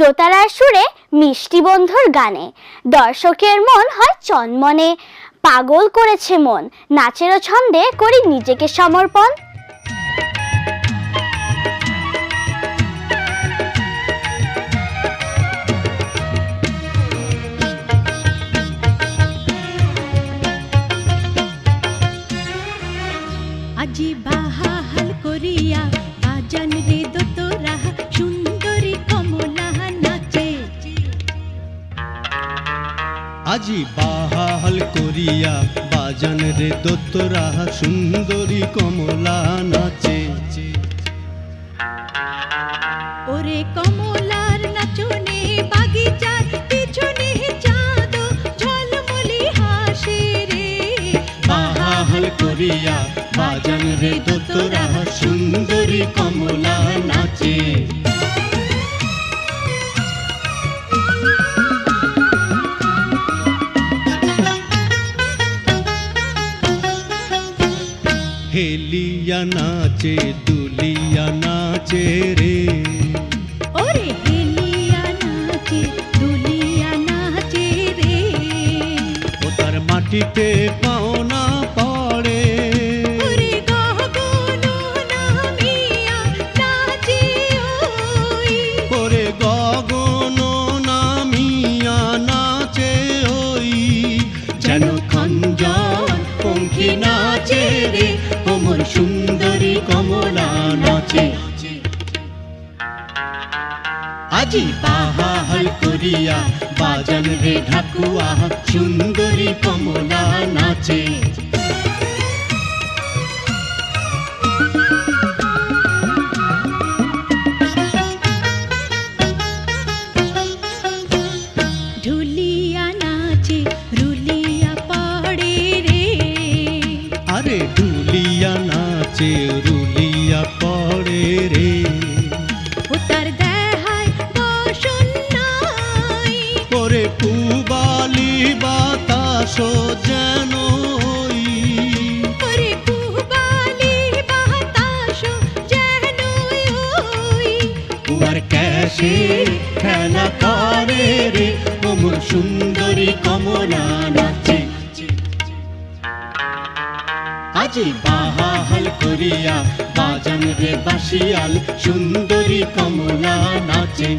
দোতারার সুরে মিষ্টি বন্ধুর গানে দর্শকের মন হয় চনমনে। পাগল করেছে মন, নাচের ছন্দে করি নিজেকে সমর্পণ। আজি বাহাল করিয়া বাজান রে দোতরা সুন্দরী কমলা নাচে। আজি বাহাল করিয়া বাজান রে দোতরা সুন্দরী কমলা নাচে। ওরে কমলার নাচনে বাগিচার পিছনে চাঁদ ঝলমলি হাসে রে। বাহাল করিয়া বাজান রে দোতরা সুন্দরী কমলা নাচে। হেলিয়া নাচে দুলিয়া নাচে রে। ওরে হেলিয়া নাচে দুলিয়া নাচে রে। ও তার মাটিতে পাও না পড়ে। ওরে গগন নামিয়া নাচে ওই। ওরে গগন নামিয়া নাচে ওই। যেন খঞ্জন পঙ্খী নাচে রে, ওমর সুন্দরী কমলা নাচে। আজি বাহাল করিয়া বাজান রে ঢাকুয়া সুন্দরী কমলা নাচে। ঢুলিয়া নাচে রুলিয়া পড়ে রে। আরে ঢুলিয়া নাচে রুলিয়া পড়ে রে। ও তার দেহায় বসন নাই। ওরে পুবালি বাতাস যেন ওই। ওরে পুবালি বাতাস যেন ওই। উয়ার ক্যাশে খেলা করে রে, ওমর সুন্দরী কমলা নাচে। আজি বাহাল করিয়া বাজান রে বাঁশিয়াল সুন্দরী কমলা নাচে।